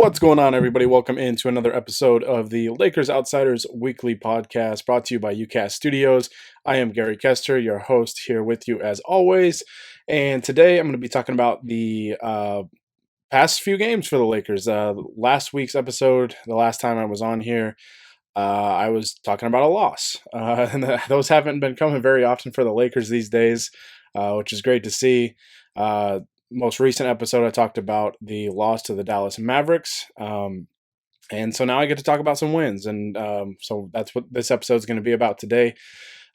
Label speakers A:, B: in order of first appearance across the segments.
A: What's going on, everybody? Welcome into another episode of the Lakers Outsiders Weekly Podcast, brought to you by UCast Studios. I am Gary Kester, your host, here with you as always. And today I'm going to be talking about the past few games for the Lakers. Last week's episode, the last time I was on here, I was talking about a loss. Those haven't been coming very often for the Lakers these days, which is great to see. Most recent episode, I talked about the loss to the Dallas Mavericks. And so now I get to talk about some wins. And so that's what this episode is going to be about today.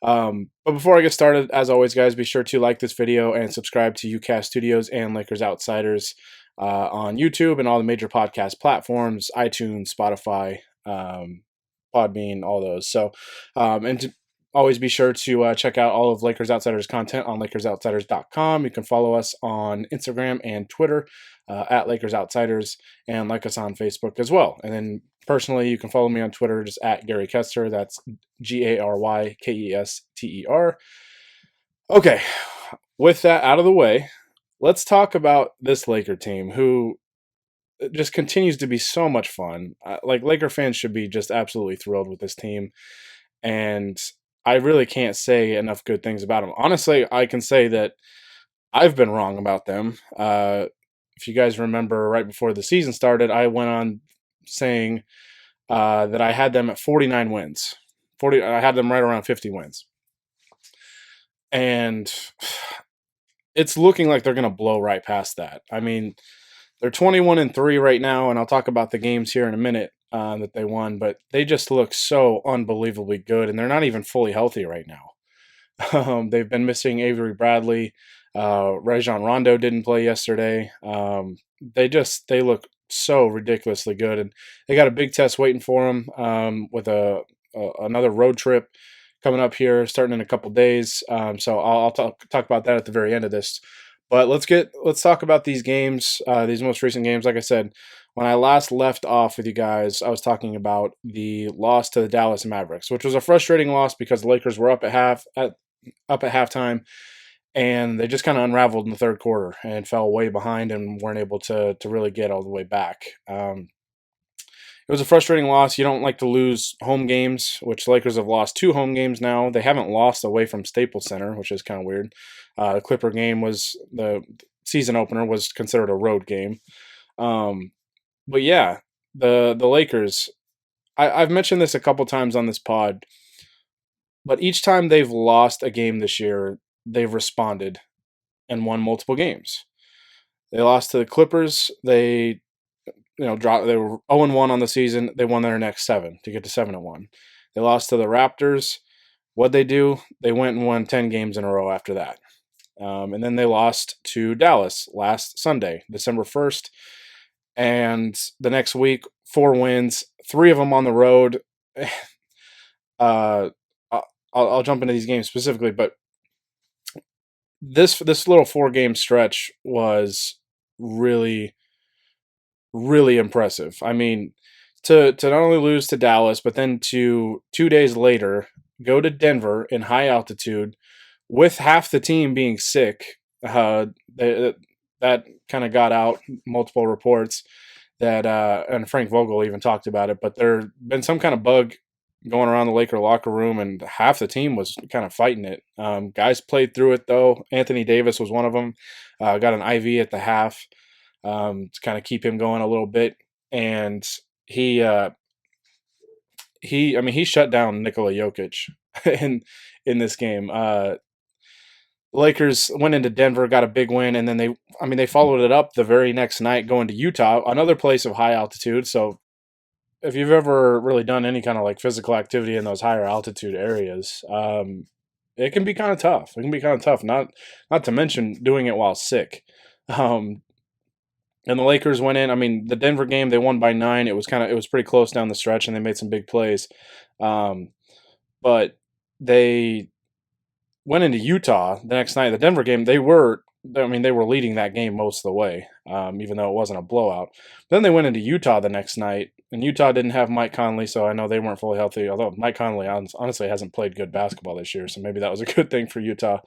A: But before I get started, as always, guys, be sure to like this video and subscribe to UCast Studios and Lakers Outsiders on YouTube and all the major podcast platforms, iTunes, Spotify, Podbean, all those. So, and to always be sure to check out all of Lakers Outsiders content on LakersOutsiders.com. You can follow us on Instagram and Twitter at Lakers Outsiders, and like us on Facebook as well. And then personally, you can follow me on Twitter just at Gary Kester. That's GaryKester. Okay, with that out of the way, let's talk about this Laker team who just continues to be so much fun. Laker fans should be just absolutely thrilled with this team. And I really can't say enough good things about them. Honestly, I can say that I've been wrong about them. If you guys remember, right before the season started, I went on saying that I had them at 49 wins. I had them right around 50 wins. And it's looking like they're going to blow right past that. I mean, they're 21-3 right now, and I'll talk about the games here in a minute that they won, but they just look so unbelievably good, and they're not even fully healthy right now. They've been missing Avery Bradley. Rajon Rondo didn't play yesterday. They look so ridiculously good, and they got a big test waiting for them with another road trip coming up here, starting in a couple days. So I'll talk about that at the very end of this. But let's talk about these games, these most recent games. Like I said, when I last left off with you guys, I was talking about the loss to the Dallas Mavericks, which was a frustrating loss because the Lakers were up at halftime, and they just kind of unraveled in the third quarter and fell way behind and weren't able to really get all the way back. It was a frustrating loss. You don't like to lose home games, which the Lakers have lost 2 home games now. They haven't lost away from Staples Center, which is kind of weird. The Clipper game the season opener was considered a road game. But yeah, the Lakers, I've mentioned this a couple times on this pod, but each time they've lost a game this year, they've responded and won multiple games. They lost to the Clippers. They dropped. They were 0-1 on the season. They won their next 7 to get to 7-1. They lost to the Raptors. What'd they do? They went and won 10 games in a row after that. And then they lost to Dallas last Sunday, December 1st. And the next week, 4 wins, 3 of them on the road. I'll jump into these games specifically, but this little 4-game stretch was really, really impressive. I mean, to not only lose to Dallas, but then to 2 days later go to Denver in high altitude with half the team being sick. That kind of got out, multiple reports that, and Frank Vogel even talked about it, but there been some kind of bug going around the Laker locker room, and half the team was kind of fighting it. Guys played through it, though. Anthony Davis was one of them. Got an IV at the half to kind of keep him going a little bit, and he shut down Nikola Jokic in this game. Lakers went into Denver, got a big win, and then they followed it up the very next night going to Utah, another place of high altitude. So if you've ever really done any kind of like physical activity in those higher altitude areas, it can be kind of tough. It can be kind of tough, not to mention doing it while sick. And the Lakers went in. I mean, the Denver game, they won by 9. It was pretty close down the stretch, and they made some big plays. But they went into Utah the next night. The Denver game, they were leading that game most of the way, even though it wasn't a blowout. Then they went into Utah the next night, and Utah didn't have Mike Conley, so I know they weren't fully healthy, although Mike Conley honestly hasn't played good basketball this year, so maybe that was a good thing for Utah.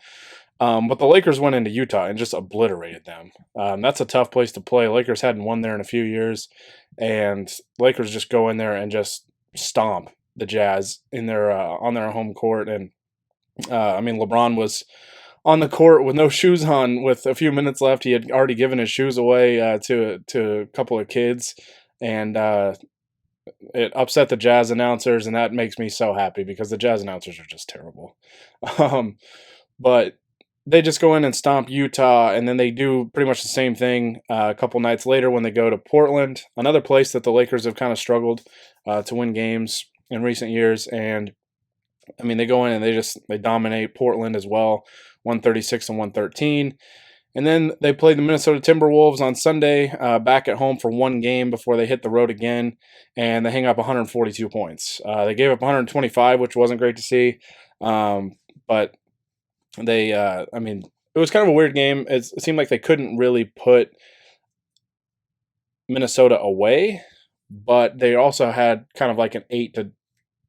A: But the Lakers went into Utah and just obliterated them. That's a tough place to play. Lakers hadn't won there in a few years, and Lakers just go in there and just stomp the Jazz in their on their home court. And I mean, LeBron was on the court with no shoes on, with a few minutes left. He had already given his shoes away to a couple of kids, and it upset the Jazz announcers, and that makes me so happy because the Jazz announcers are just terrible. Um, but they just go in and stomp Utah, and then they do pretty much the same thing a couple nights later when they go to Portland, another place that the Lakers have kind of struggled to win games in recent years. And I mean, they go in and they dominate Portland as well, 136 and 113. And then they play the Minnesota Timberwolves on Sunday, back at home for one game before they hit the road again, and they hang up 142 points. They gave up 125, which wasn't great to see, but I mean, it was kind of a weird game. It seemed like they couldn't really put Minnesota away, but they also had kind of like an 8 to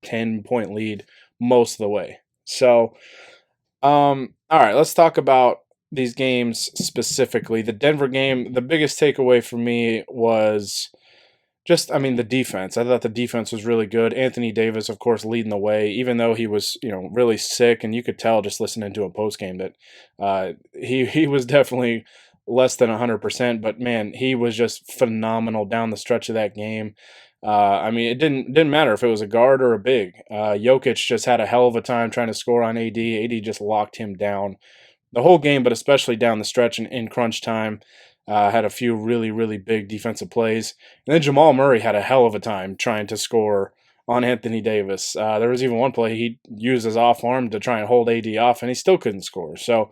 A: 10 point lead most of the way. So, all right, let's talk about these games specifically. The Denver game, the biggest takeaway for me was just, I mean, the defense. I thought the defense was really good. Anthony Davis, of course, leading the way, even though he was, really sick, and you could tell just listening to him post game that he was definitely less than 100%. But man, he was just phenomenal down the stretch of that game. I mean, it didn't matter if it was a guard or a big. Jokic just had a hell of a time trying to score on AD. AD just locked him down the whole game, but especially down the stretch in crunch time. Had a few really, really big defensive plays. And then Jamal Murray had a hell of a time trying to score on Anthony Davis. There was even one play he used his off arm to try and hold AD off, and he still couldn't score. So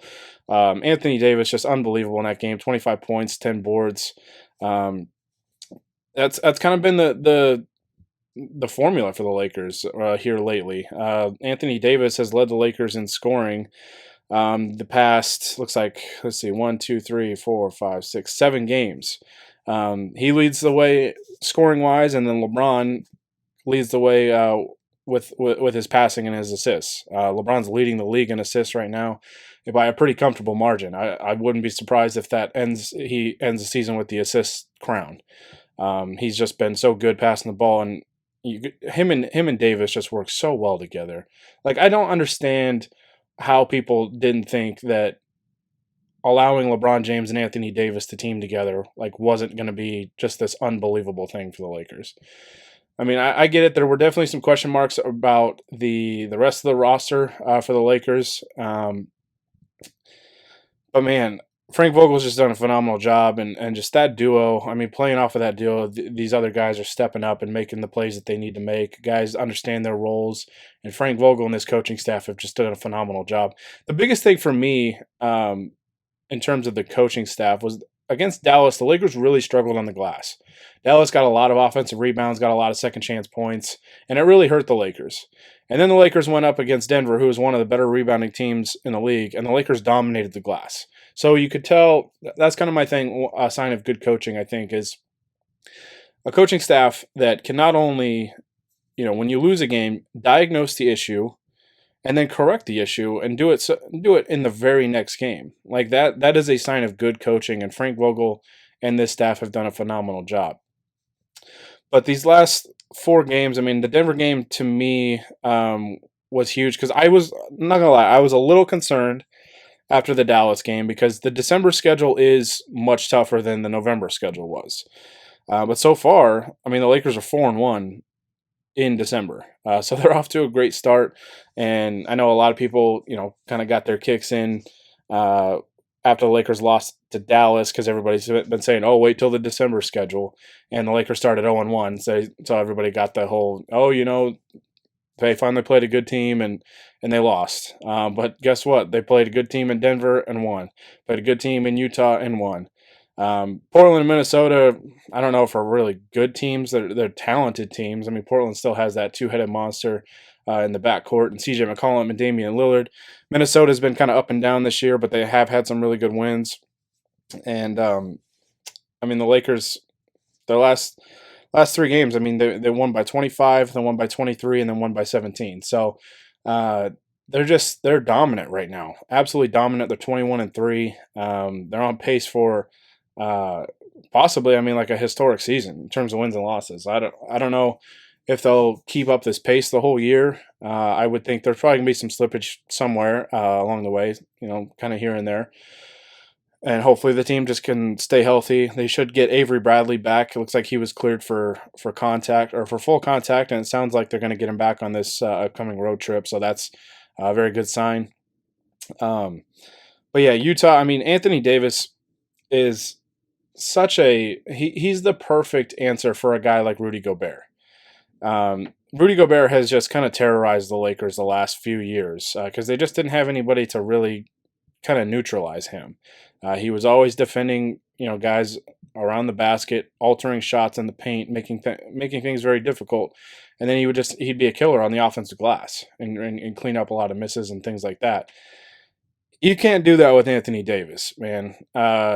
A: Anthony Davis just unbelievable in that game. 25 points, 10 boards. That's kind of been the formula for the Lakers here lately. Anthony Davis has led the Lakers in scoring the past, looks like, let's see, 1, 2, 3, 4, 5, 6, 7 games. He leads the way scoring wise, and then LeBron leads the way with his passing and his assists. LeBron's leading the league in assists right now by a pretty comfortable margin. I wouldn't be surprised if he ends the season with the assist crown. He's just been so good passing the ball, and him and Davis just work so well together. Like, I don't understand how people didn't think that allowing LeBron James and Anthony Davis to team together wasn't going to be just this unbelievable thing for the Lakers. I mean, I get it. There were definitely some question marks about the rest of the roster for the Lakers. But man, Frank Vogel's just done a phenomenal job, and just that duo. I mean, playing off of that duo, these other guys are stepping up and making the plays that they need to make. Guys understand their roles, and Frank Vogel and his coaching staff have just done a phenomenal job. The biggest thing for me, in terms of the coaching staff, was against Dallas. The Lakers really struggled on the glass. Dallas got a lot of offensive rebounds, got a lot of second chance points, and it really hurt the Lakers. And then the Lakers went up against Denver, who was one of the better rebounding teams in the league, and the Lakers dominated the glass. So you could tell that's kind of my thing. A sign of good coaching, I think, is a coaching staff that can not only, when you lose a game, diagnose the issue and then correct the issue and do it in the very next game. Like that is a sign of good coaching, and Frank Vogel and this staff have done a phenomenal job. But these last 4 games, I mean, the Denver game to me was huge because I was not gonna lie, I was a little concerned after the Dallas game because the December schedule is much tougher than the November schedule was. But so far, I mean, the Lakers are 4-1 in December, so they're off to a great start. And I know a lot of people, kind of got their kicks in after the Lakers lost to Dallas because everybody's been saying, "Oh, wait till the December schedule," and the Lakers started 0-1, so everybody got the whole, they finally played a good team and they lost. But guess what? They played a good team in Denver and won. Played a good team in Utah and won. Portland and Minnesota, I don't know if are really good teams. They're talented teams. I mean, Portland still has that two-headed monster in the backcourt, and CJ McCollum and Damian Lillard. Minnesota's been kind of up and down this year, but they have had some really good wins. And I mean, the Lakers, their last 3 games, I mean, they won by 25, then won by 23, and then won by 17. So they're dominant right now, absolutely dominant. They're 21-3. They're on pace for uh, possibly, I mean, like a historic season in terms of wins and losses. I don't know if they'll keep up this pace the whole year. I would think there's probably gonna be some slippage somewhere along the way, kind of here and there. And hopefully the team just can stay healthy. They should get Avery Bradley back. It looks like he was cleared for contact or for full contact, and it sounds like they're going to get him back on this upcoming road trip. So that's a very good sign. Um, but yeah, Utah. I mean, Anthony Davis is he's the perfect answer for a guy like Rudy Gobert. Rudy Gobert has just kind of terrorized the Lakers the last few years because they just didn't have anybody to really kind of neutralize him. He was always defending, guys around the basket, altering shots in the paint, making things very difficult. And then he'd be a killer on the offensive glass and clean up a lot of misses and things like that. You can't do that with Anthony Davis, man. AD,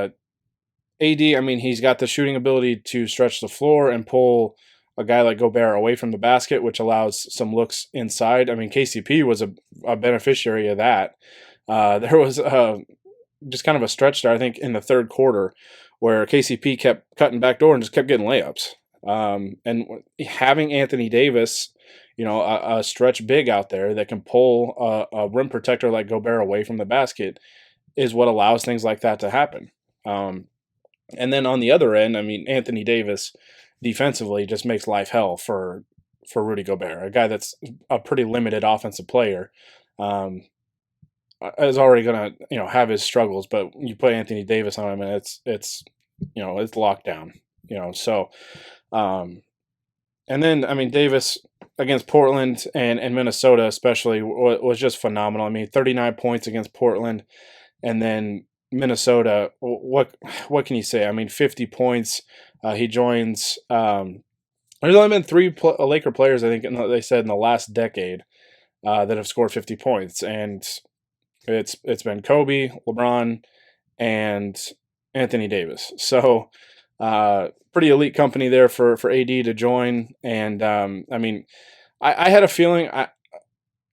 A: I mean, he's got the shooting ability to stretch the floor and pull a guy like Gobert away from the basket, which allows some looks inside. I mean, KCP was a beneficiary of that. There was just kind of a stretch there, I think, in the third quarter where KCP kept cutting back door and just kept getting layups. And having Anthony Davis, a stretch big out there that can pull a rim protector like Gobert away from the basket is what allows things like that to happen. And then on the other end, I mean, Anthony Davis defensively just makes life hell for Rudy Gobert, a guy that's a pretty limited offensive player. Is already going to have his struggles, but you put Anthony Davis on him and it's locked down. So and then I mean Davis against Portland and Minnesota especially was just phenomenal. I mean 39 points against Portland, and then Minnesota, what can you say? I mean 50 points. He joins there's only been three Laker players, I think they said, in the last decade that have scored 50 points, and it's been Kobe, LeBron, and Anthony Davis. So pretty elite company there for AD to join. And I mean, I had a feeling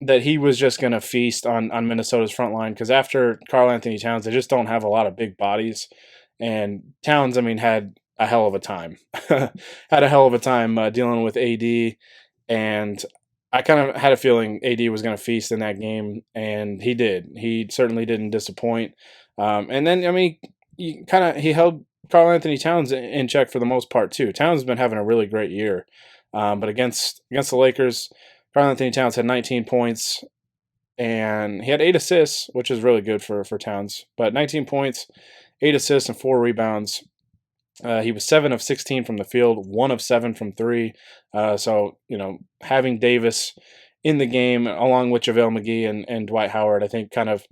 A: that he was just going to feast on Minnesota's front line because after Karl Anthony Towns, they just don't have a lot of big bodies. And Towns, I mean, had a hell of a time. Had a hell of a time dealing with AD. And I kind of had a feeling AD was going to feast in that game, and he did. He certainly didn't disappoint. And then, I mean, he held Karl Anthony Towns in check for the most part too. Towns has been having a really great year, but against the Lakers, Karl Anthony Towns had 19 points, and he had 8 assists, which is really good for Towns. But 19 points, 8 assists, and 4 rebounds. He was 7 of 16 from the field, 1 of 7 from 3. So, having Davis in the game along with JaVale McGee and Dwight Howard, I think kind of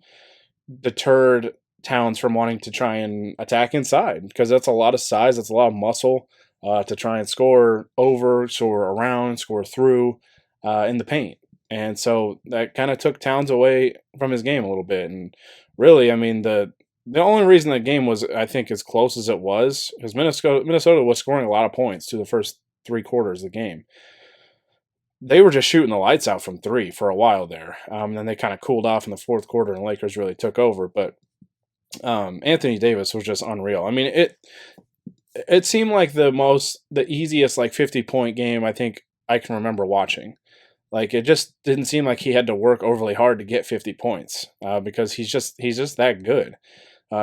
A: deterred Towns from wanting to try and attack inside because that's a lot of size, that's a lot of muscle to try and score over, score around, score through in the paint. And so that kind of took Towns away from his game a little bit. And really, I mean, the only reason that game was, I think, as close as it was because Minnesota was scoring a lot of points through the first 3 quarters of the game. They were just shooting the lights out from 3 for a while there. And then they kind of cooled off in the fourth quarter, and the Lakers really took over. But Anthony Davis was just unreal. I mean, it seemed like the easiest 50-point game I think I can remember watching. Like it just didn't seem like he had to work overly hard to get 50 points because he's just that good.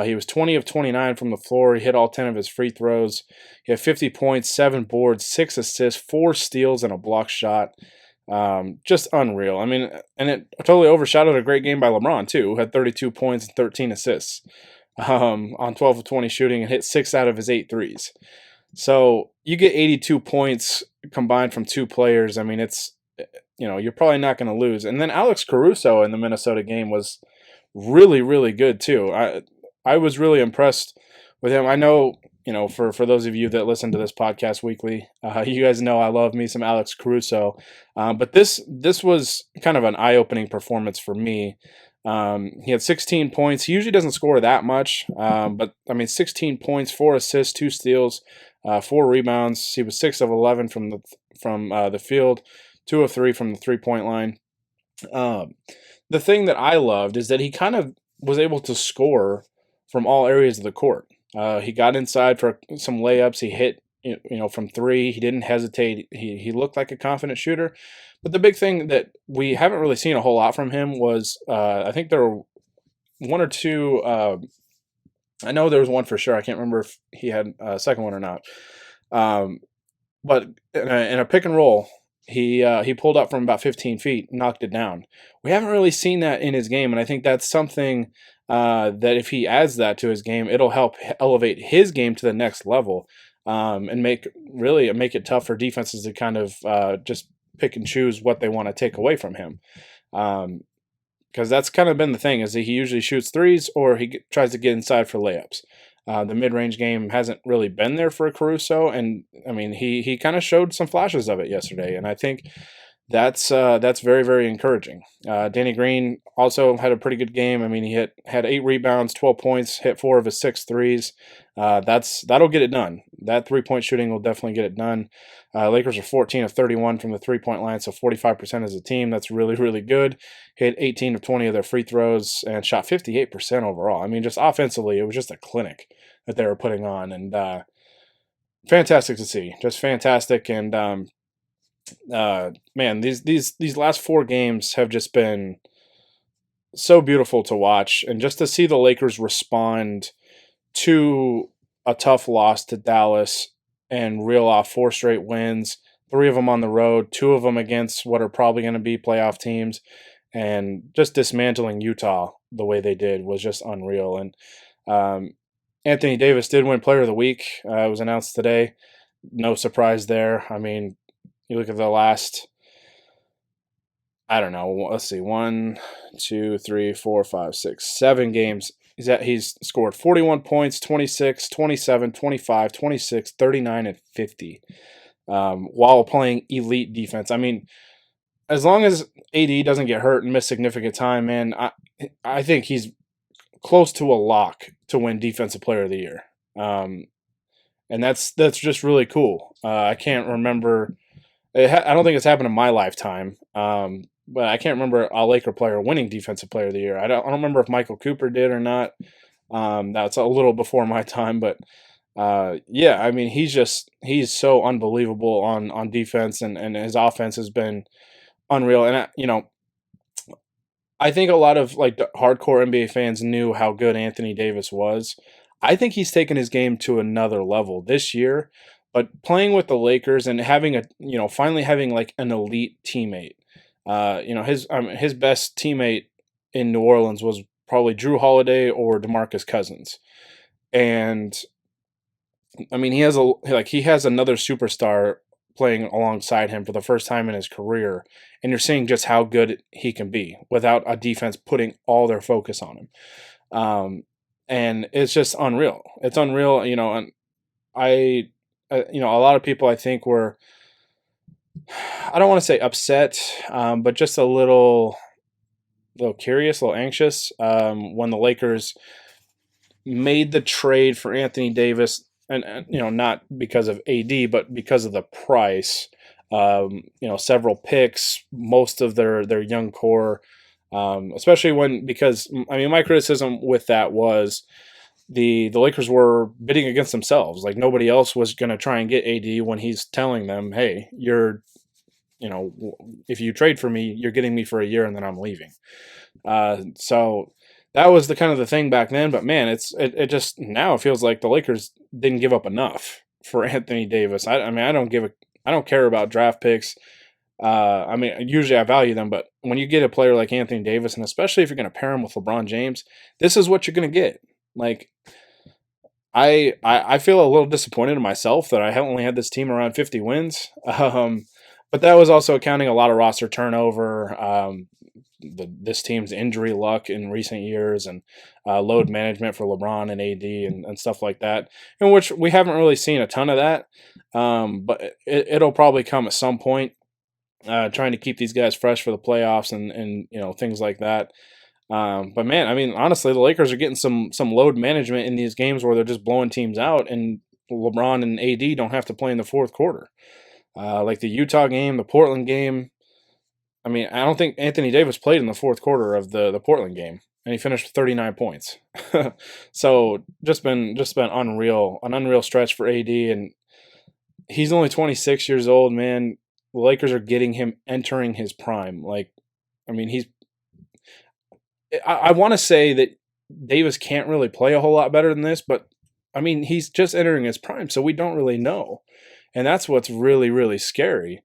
A: He was 20 of 29 from the floor. He hit all 10 of his free throws. He had 50 points, 7 boards, 6 assists, 4 steals, and a block shot. Just unreal. I mean, and it totally overshadowed a great game by LeBron too, who had 32 points and 13 assists on 12 of 20 shooting and hit 6 out of his 8 threes. So you get 82 points combined from 2 players. I mean, it's you're probably not going to lose. And then Alex Caruso in the Minnesota game was really, really good too. I was really impressed with him. I know, for those of you that listen to this podcast weekly, you guys know I love me some Alex Caruso. But this was kind of an eye-opening performance for me. He had 16 points. He usually doesn't score that much, but I mean, 16 points, 4 assists, 2 steals, 4 rebounds. He was 6 of 11 from the field, 2 of 3 from the 3-point line. the thing that I loved is that he kind of was able to score from all areas of the court. He got inside for some layups. He hit, from three. He didn't hesitate. He looked like a confident shooter. But the big thing that we haven't really seen a whole lot from him was, I think there were one or two. I know there was one for sure. I can't remember if he had a second one or not. Um, but in a pick and roll, he pulled up from about 15 feet, knocked it down. We haven't really seen that in his game, and I think that's something that if he adds that to his game, it'll help elevate his game to the next level, and make it tough for defenses to kind of just pick and choose what they want to take away from him. Um, because that's kind of been the thing is that he usually shoots threes or tries to get inside for layups. The mid-range game hasn't really been there for Caruso, and I mean he kind of showed some flashes of it yesterday, and I think that's very very encouraging. Danny Green also had a pretty good game. I mean he had 8 rebounds, 12 points, hit four of his six threes. That'll get it done. That 3-point shooting will definitely get it done. Lakers are 14 of 31 from the 3-point line, so 45% as a team. That's really really good. Hit 18 of 20 of their free throws and shot 58% overall. I mean, just offensively, it was just a clinic that they were putting on, and fantastic to see. Just fantastic. And man, these last four games have just been so beautiful to watch, and just to see the Lakers respond to a tough loss to Dallas and reel off four straight wins, three of them on the road, two of them against what are probably going to be playoff teams, and just dismantling Utah the way they did was just unreal. And um, Anthony Davis did win Player of the Week. It was announced today. No surprise there. I mean, you look at the last, I don't know, let's see, 1, 2, 3, 4, 5, 6, 7 games. He's scored 41 points, 26, 27, 25, 26, 39, and 50 while playing elite defense. I mean, as long as AD doesn't get hurt and miss significant time, man, I think he's close to a lock to win Defensive Player of the Year. And that's just really cool. I can't remember. I don't think it's happened in my lifetime. But I can't remember a Laker player winning Defensive Player of the Year. I don't remember if Michael Cooper did or not. That's a little before my time, but yeah, I mean he's so unbelievable on defense, and his offense has been unreal. And I think a lot of like the hardcore NBA fans knew how good Anthony Davis was. I think he's taken his game to another level this year, but playing with the Lakers and having finally having like an elite teammate. His best teammate in New Orleans was probably Drew Holiday or DeMarcus Cousins. And I mean, he has another superstar playing alongside him for the first time in his career, and you're seeing just how good he can be without a defense putting all their focus on him. And it's just unreal. It's unreal, and a lot of people I think were, I don't want to say upset, but just a little curious, a little anxious when the Lakers made the trade for Anthony Davis, and not because of AD, but because of the price. Several picks, most of their young core, especially because I mean my criticism with that was the Lakers were bidding against themselves. Like nobody else was going to try and get AD when he's telling them, "Hey, if you trade for me, you're getting me for a year and then I'm leaving." So that was the kind of the thing back then. But man, it just now it feels like the Lakers didn't give up enough for Anthony Davis. I mean, I don't care about draft picks. I mean, usually I value them, but when you get a player like Anthony Davis, and especially if you're going to pair him with LeBron James, this is what you're going to get. Like, I feel a little disappointed in myself that I only had this team around 50 wins. But that was also accounting a lot of roster turnover, this team's injury luck in recent years, and load management for LeBron and AD and stuff like that, in which we haven't really seen a ton of that. But it'll probably come at some point, trying to keep these guys fresh for the playoffs and things like that. But man, I mean, honestly, the Lakers are getting some load management in these games where they're just blowing teams out, and LeBron and AD don't have to play in the fourth quarter. Like the Utah game, the Portland game, I mean, I don't think Anthony Davis played in the fourth quarter of the Portland game, and he finished with 39 points. So just been unreal, an unreal stretch for AD, and he's only 26 years old, man. The Lakers are getting him entering his prime. Like, I mean, I want to say that Davis can't really play a whole lot better than this, but I mean, he's just entering his prime, so we don't really know. And that's what's really, really scary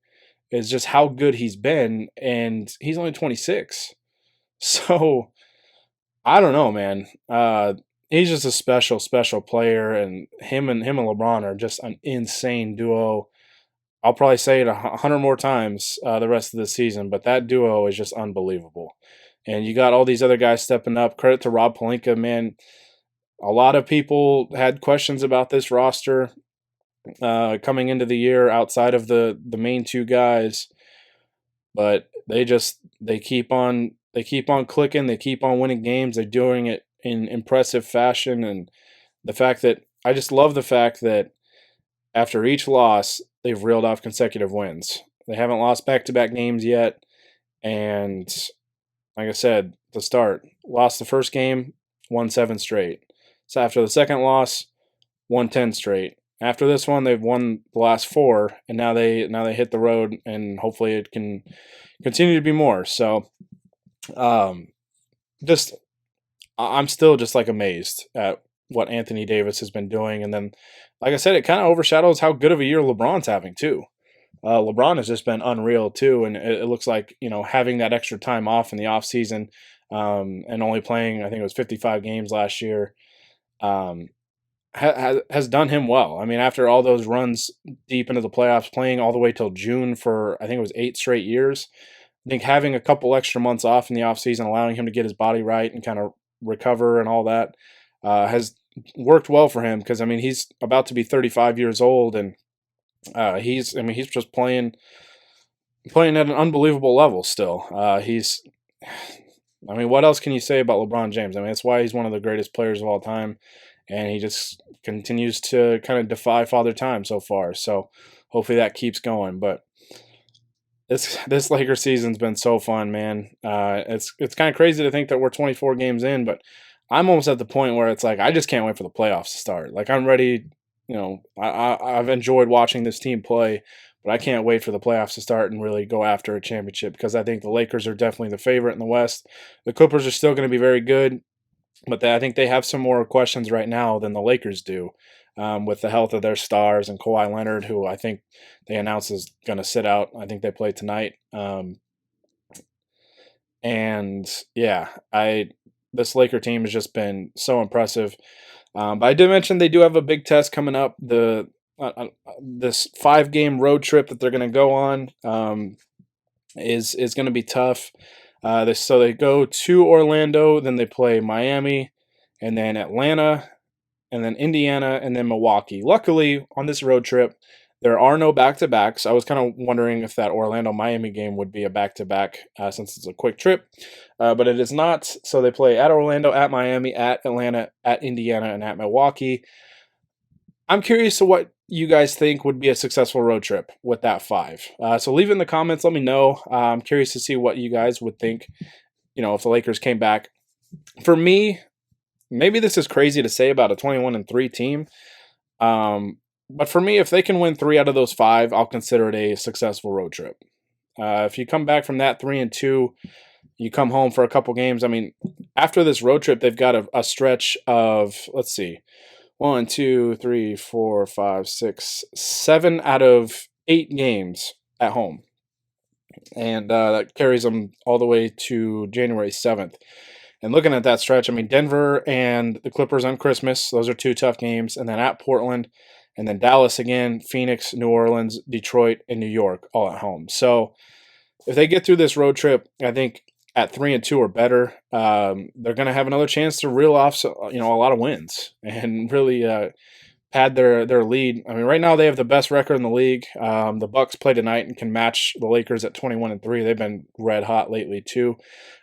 A: is just how good he's been, and he's only 26. So I don't know, man. He's just a special, special player, and him and LeBron are just an insane duo. I'll probably say it 100 more times the rest of the season, but that duo is just unbelievable. And you got all these other guys stepping up. Credit to Rob Pelinka, man. A lot of people had questions about this roster coming into the year outside of the main two guys, but they keep on clicking, they keep on winning games, they're doing it in impressive fashion, and the fact that I just love the fact that after each loss they've reeled off consecutive wins. They haven't lost back-to-back games yet, and like I said, to start, lost the first game, won 7 straight. So after the second loss, won 10 straight. After this one, they've won the last 4, and now they hit the road, and hopefully it can continue to be more. So, um, just I'm still just like amazed at what Anthony Davis has been doing, and then, like I said, it kind of overshadows how good of a year LeBron's having too. LeBron has just been unreal too, and it looks like having that extra time off in the off season, and only playing I think it was 55 games last year. Um, has done him well. I mean, after all those runs deep into the playoffs, playing all the way till June for I think it was 8 straight years. I think having a couple extra months off in the offseason, allowing him to get his body right and kind of recover and all that, has worked well for him because I mean he's about to be 35 years old and he's just playing at an unbelievable level still. He's I mean, what else can you say about LeBron James? I mean, that's why he's one of the greatest players of all time, and he just continues to kind of defy Father Time so far. So hopefully that keeps going. But this Lakers season's been so fun, man. It's kind of crazy to think that we're 24 games in, but I'm almost at the point where it's like I just can't wait for the playoffs to start. Like I'm ready. I've enjoyed watching this team play, but I can't wait for the playoffs to start and really go after a championship because I think the Lakers are definitely the favorite in the West. The Clippers are still going to be very good, but I think they have some more questions right now than the Lakers do, with the health of their stars and Kawhi Leonard, who I think they announced is going to sit out. I think they play tonight. And yeah, this Laker team has just been so impressive. But I did mention they do have a big test coming up. This 5-game road trip that they're going to go on is going to be tough. So they go to Orlando, then they play Miami, and then Atlanta, and then Indiana, and then Milwaukee. Luckily, on this road trip, there are no back-to-backs. I was kind of wondering if that Orlando-Miami game would be a back-to-back since it's a quick trip, but it is not. So they play at Orlando, at Miami, at Atlanta, at Indiana, and at Milwaukee. I'm curious to what you guys think would be a successful road trip with that 5. So leave it in the comments. Let me know. I'm curious to see what you guys would think, if the Lakers came back. For me, maybe this is crazy to say about a 21-3 team. But for me, if they can win 3 out of those 5, I'll consider it a successful road trip. If you come back from that 3-2, you come home for a couple games. I mean, after this road trip, they've got a stretch of, let's see, 1, 2, 3, 4, 5, 6, 7 out of 8 games at home. And that carries them all the way to January 7th. And looking at that stretch, I mean, Denver and the Clippers on Christmas, those are 2 tough games. And then at Portland, and then Dallas again, Phoenix, New Orleans, Detroit, and New York all at home. So if they get through this road trip, I think at 3-2 or better, they're going to have another chance to reel off, a lot of wins and really pad their lead. I mean, right now they have the best record in the league. The Bucks play tonight and can match the Lakers at 21-3. They've been red hot lately too.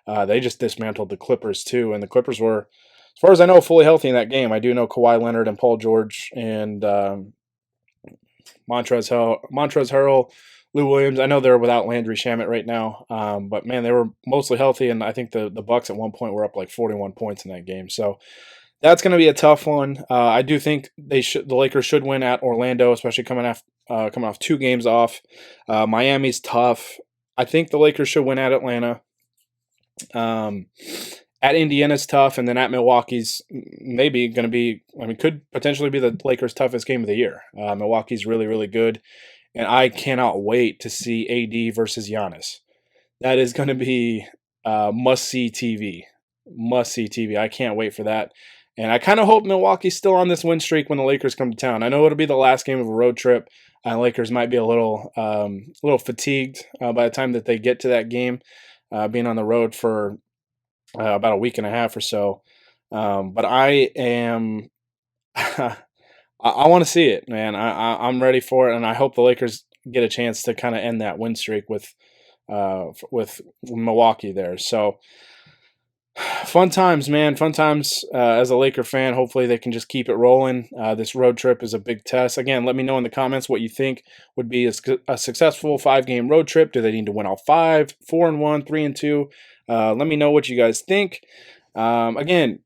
A: They just dismantled the Clippers too, and the Clippers were, as far as I know, fully healthy in that game. I do know Kawhi Leonard and Paul George and Montrezl Harrell Lou Williams. I know they're without Landry Shamet right now, but man, they were mostly healthy, and I think the Bucks at one point were up like 41 points in that game. So that's going to be a tough one. I do think the Lakers should win at Orlando, especially coming off 2 games off. Miami's tough. I think the Lakers should win at Atlanta. Um, at Indiana's tough, and then at Milwaukee's maybe going to be. I mean, could potentially be the Lakers' toughest game of the year. Milwaukee's really, really good, and I cannot wait to see AD versus Giannis. That is going to be must see TV. Must see TV. I can't wait for that. And I kind of hope Milwaukee's still on this win streak when the Lakers come to town. I know it'll be the last game of a road trip. Lakers might be a little fatigued by the time that they get to that game, being on the road for about a week and a half or so. But I am, I want to see it, man. I'm ready for it, and I hope the Lakers get a chance to kind of end that win streak with Milwaukee there. So fun times, man. Fun times as a Laker fan. Hopefully they can just keep it rolling. This road trip is a big test. Again, let me know in the comments what you think would be a successful 5-game road trip. Do they need to win all 5, 4-1, 3-2? Let me know what you guys think. Again,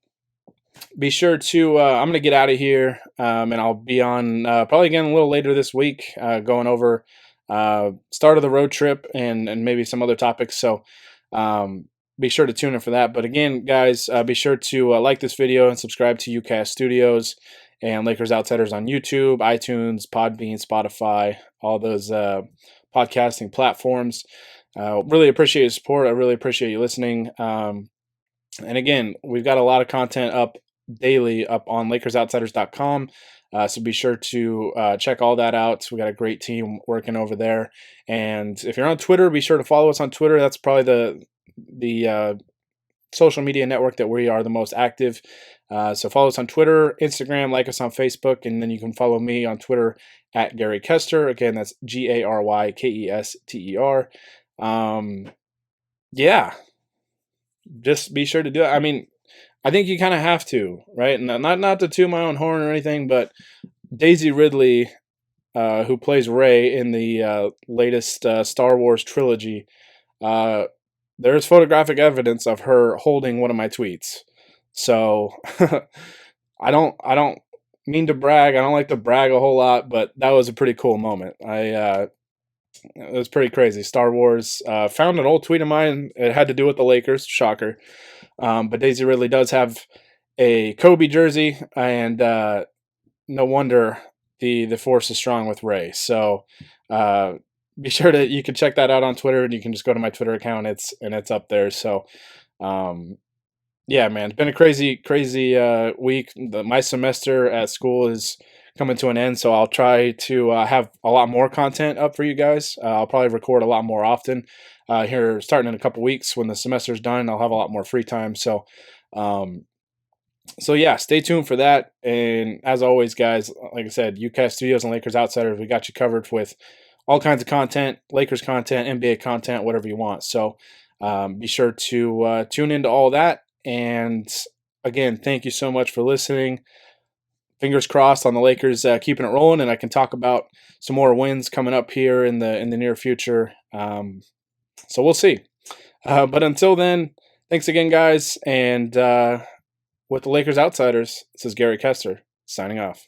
A: be sure to I'm going to get out of here, and I'll be on probably again a little later this week, going over start of the road trip and maybe some other topics. So be sure to tune in for that. But again, guys, be sure to like this video and subscribe to UCast Studios and Lakers Outsiders on YouTube, iTunes, Podbean, Spotify, all those podcasting platforms. Really appreciate your support. I really appreciate you listening. And again, we've got a lot of content up daily up on LakersOutsiders.com. So be sure to check all that out. We got a great team working over there. And if you're on Twitter, be sure to follow us on Twitter. That's probably the social media network that we are the most active. So follow us on Twitter, Instagram, like us on Facebook, and then you can follow me on Twitter at Gary Kester. Again, that's GaryKester. Yeah, just be sure to do it. I mean, I think you kind of have to, right? And not to toot my own horn or anything, but Daisy Ridley, who plays Rey in the latest Star Wars trilogy, there's photographic evidence of her holding one of my tweets. So I don't mean to brag. I don't like to brag a whole lot, but that was a pretty cool moment. It was pretty crazy. Star Wars found an old tweet of mine. It had to do with the Lakers. Shocker. But Daisy Ridley does have a Kobe jersey, and no wonder the force is strong with Rey. So be sure to you can check that out on Twitter, and you can just go to my Twitter account. It's up there. So yeah, man, it's been a crazy week. My semester at school is coming to an end, so I'll try to have a lot more content up for you guys. I'll probably record a lot more often here starting in a couple weeks when the semester's done. I'll have a lot more free time. So yeah, stay tuned for that. And as always, guys, like I said, UCast Studios and Lakers Outsiders, we got you covered with all kinds of content, Lakers content, NBA content, whatever you want. So be sure to tune into all that. And again, thank you so much for listening. Fingers crossed on the Lakers keeping it rolling, and I can talk about some more wins coming up here in the near future. So we'll see. But until then, thanks again, guys. And with the Lakers Outsiders, this is Gary Kester signing off.